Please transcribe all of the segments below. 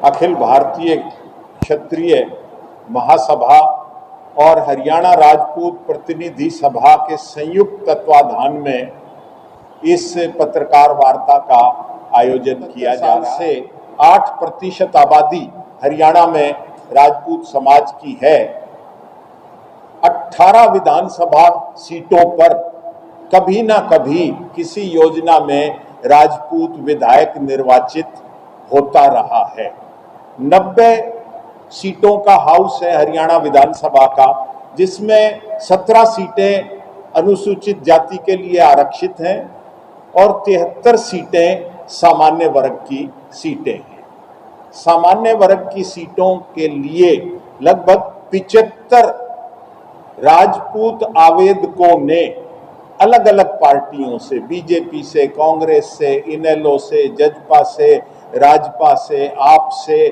अखिल भारतीय क्षत्रिय महासभा और हरियाणा राजपूत प्रतिनिधि सभा के संयुक्त तत्वाधान में इस पत्रकार वार्ता का आयोजन किया जा रहा है। 8% आबादी हरियाणा में राजपूत समाज की है। 18 विधानसभा सीटों पर कभी ना कभी किसी योजना में राजपूत विधायक निर्वाचित होता रहा है। 90 सीटों का हाउस है हरियाणा विधानसभा का, जिसमें 17 सीटें अनुसूचित जाति के लिए आरक्षित हैं और 73 सीटें सामान्य वर्ग की सीटें हैं। सामान्य वर्ग की सीटों के लिए लगभग 75 राजपूत आवेदकों ने अलग अलग पार्टियों से, बीजेपी से, कांग्रेस से, इनेलो से, जजपा से, राजपा से, आप से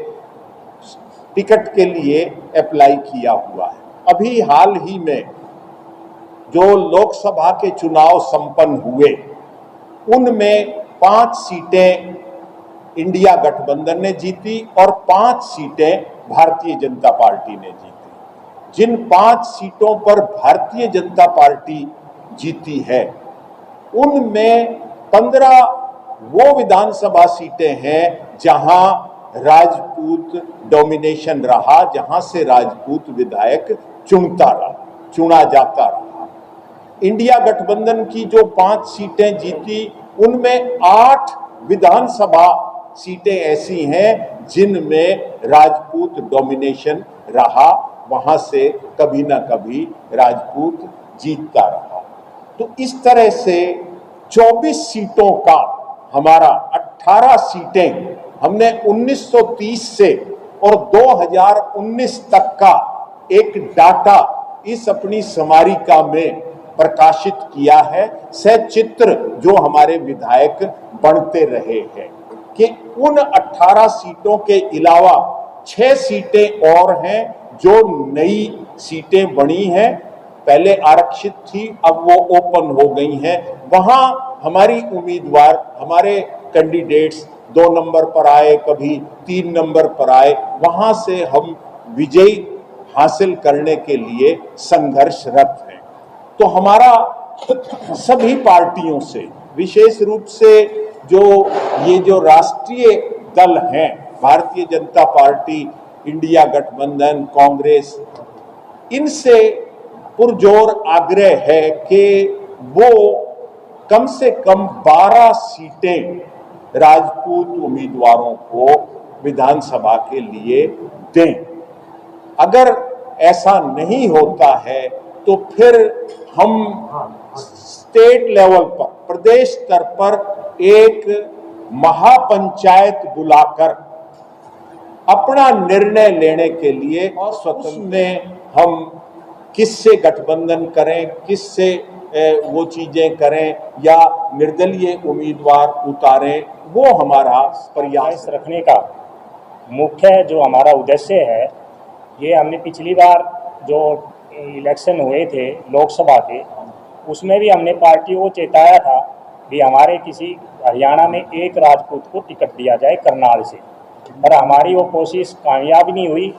टिकट के लिए अप्लाई किया हुआ है। अभी हाल ही में जो लोकसभा के चुनाव संपन्न हुए उनमें 5 सीटें इंडिया गठबंधन ने जीती और 5 सीटें भारतीय जनता पार्टी ने जीती। जिन 5 सीटों पर भारतीय जनता पार्टी जीती है उनमें 15 वो विधानसभा सीटें हैं जहां राजपूत डोमिनेशन रहा, जहां से राजपूत विधायक चुना जाता रहा। इंडिया गठबंधन की जो 5 सीटें जीती उनमें 8 विधानसभा सीटें ऐसी हैं जिनमें राजपूत डोमिनेशन रहा, वहां से कभी ना कभी राजपूत जीतता रहा। तो इस तरह से 24 सीटों का हमारा 18 सीटें हमने 1930 से और 2019 तक का एक डाटा इस अपनी स्मारिका में प्रकाशित किया है। सचित्र जो हमारे विधायक बनते रहे हैं कि उन 18 सीटों के अलावा 6 सीटें और हैं जो नई सीटें बनी हैं, पहले आरक्षित थी अब वो ओपन हो गई हैं। वहां हमारी उम्मीदवार, हमारे कैंडिडेट्स 2 नंबर पर आए, कभी 3 नंबर पर आए, वहां से हम विजयी हासिल करने के लिए संघर्षरत हैं। तो हमारा सभी पार्टियों से, विशेष रूप से जो राष्ट्रीय दल हैं, भारतीय जनता पार्टी, इंडिया गठबंधन, कांग्रेस, इनसे पुरजोर आग्रह है कि वो कम से कम 12 सीटें राजपूत उम्मीदवारों को विधानसभा के लिए दें। अगर ऐसा नहीं होता है तो फिर हम स्टेट लेवल पर, प्रदेश स्तर पर एक महापंचायत बुलाकर अपना निर्णय लेने के लिए स्वतंत्र हम किससे गठबंधन करें, किससे वो चीजें करें या निर्दलीय उम्मीदवार उतारें, वो हमारा प्रयास रखने का मुख्य जो हमारा उद्देश्य है। ये हमने पिछली बार जो इलेक्शन हुए थे लोकसभा के, उसमें भी हमने पार्टियों को चेताया था कि हमारे किसी हरियाणा में एक राजपूत को टिकट दिया जाए करनाल से, पर हमारी वो कोशिश कामयाब नहीं हुई।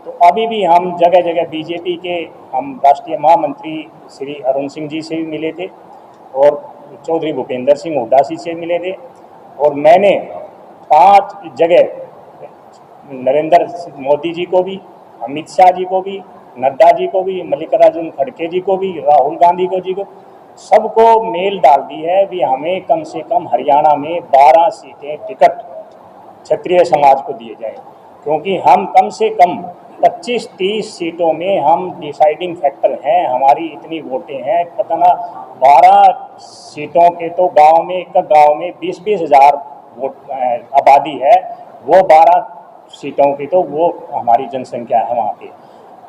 तो अभी भी हम जगह जगह बीजेपी के हम राष्ट्रीय महामंत्री श्री अरुण सिंह जी से भी मिले थे और चौधरी भूपेंद्र सिंह हुड्डा जी से मिले थे, और मैंने 5 जगह नरेंद्र मोदी जी को भी, अमित शाह जी को भी, नड्डा जी को भी, मल्लिकार्जुन खड़गे जी को भी, राहुल गांधी जी को, सबको मेल डाल दी है कि हमें कम से कम हरियाणा में 12 सीटें टिकट क्षत्रिय समाज को दिए जाए, क्योंकि हम कम से कम 25-30 सीटों में हम डिसाइडिंग फैक्टर हैं। हमारी इतनी वोटें हैं, पता ना 12 सीटों के तो गांव में, एक गांव में 20-20 हज़ार वोट आबादी है, वो 12 सीटों की तो वो हमारी जनसंख्या है वहाँ पे।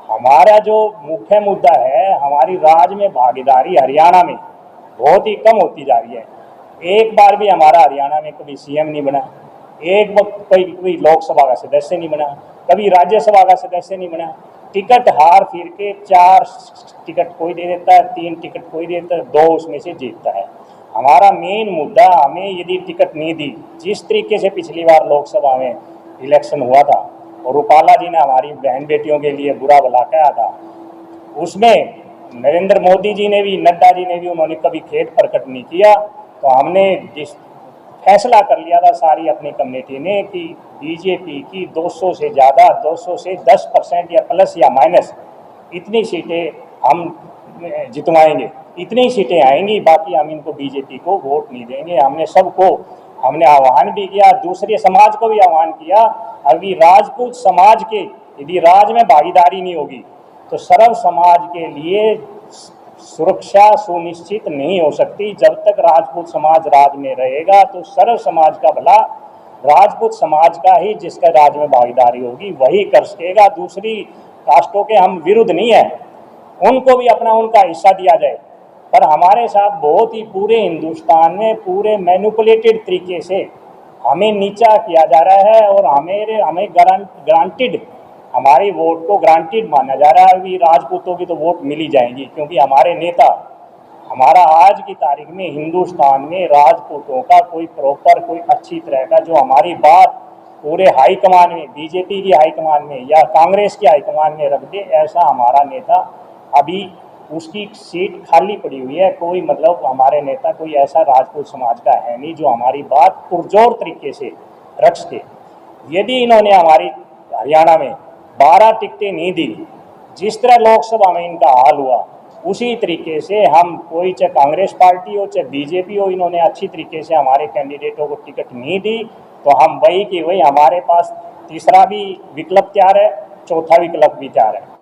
हमारा जो मुख्य मुद्दा है, हमारी राज्य में भागीदारी हरियाणा में बहुत ही कम होती जा रही है। एक बार भी हमारा हरियाणा में कभी सीएम नहीं बना, एक वक्त कोई लोकसभा का सदस्य नहीं बना, कभी राज्यसभा का सदस्य नहीं बना। टिकट हार फिर के 4 टिकट कोई दे देता है, 3 टिकट कोई दे देता है, 2 उसमें से जीतता है। हमारा मेन मुद्दा, हमें यदि टिकट नहीं दी, जिस तरीके से पिछली बार लोकसभा में इलेक्शन हुआ था और रूपाला जी ने हमारी बहन बेटियों के लिए बुरा भला कहा था, उसमें नरेंद्र मोदी जी ने भी, नड्डा जी ने भी, उन्होंने कभी खेद प्रकट नहीं किया। तो हमने फैसला कर लिया था सारी अपनी कम्युनिटी ने कि बीजेपी की 200 से ज़्यादा, 200 से 10% या प्लस या माइनस इतनी सीटें हम जितवाएंगे, इतनी सीटें आएंगी, बाकी हम इनको बीजेपी को वोट नहीं देंगे। हमने आह्वान भी किया, दूसरे समाज को भी आह्वान किया। अभी राजपूत समाज के यदि राज में भागीदारी नहीं होगी तो सर्व समाज के लिए सुरक्षा सुनिश्चित नहीं हो सकती। जब तक राजपूत समाज राज में रहेगा तो सर्व समाज का भला राजपूत समाज का ही, जिसका राज में भागीदारी होगी वही कर सकेगा। दूसरी कास्टों के हम विरुद्ध नहीं है, उनको भी अपना उनका हिस्सा दिया जाए, पर हमारे साथ बहुत ही पूरे हिंदुस्तान में पूरे मैनिपुलेटेड तरीके से हमें नीचा किया जा रहा है और हमें ग्रांटेड, हमारी वोट को ग्रांटेड माना जा रहा है। अभी राजपूतों की तो वोट मिली जाएंगी, क्योंकि हमारे नेता, हमारा आज की तारीख में हिंदुस्तान में राजपूतों का कोई प्रॉपर, कोई अच्छी तरह का जो हमारी बात पूरे हाईकमान में, बीजेपी की हाईकमान में या कांग्रेस की हाईकमान में रख दे, ऐसा हमारा नेता, अभी उसकी सीट खाली पड़ी हुई है। कोई मतलब हमारे नेता कोई ऐसा राजपूत समाज का है नहीं जो हमारी बात पुरजोर तरीके से रख सके। यदि इन्होंने हमारी हरियाणा में 12 टिकटें नहीं दी, जिस तरह लोकसभा में इनका हाल हुआ, उसी तरीके से हम, कोई चाहे कांग्रेस पार्टी हो चाहे बीजेपी हो, इन्होंने अच्छी तरीके से हमारे कैंडिडेटों को टिकट नहीं दी तो हम वही कि वही, हमारे पास तीसरा भी विकल्प तैयार है, चौथा विकल्प भी तैयार है।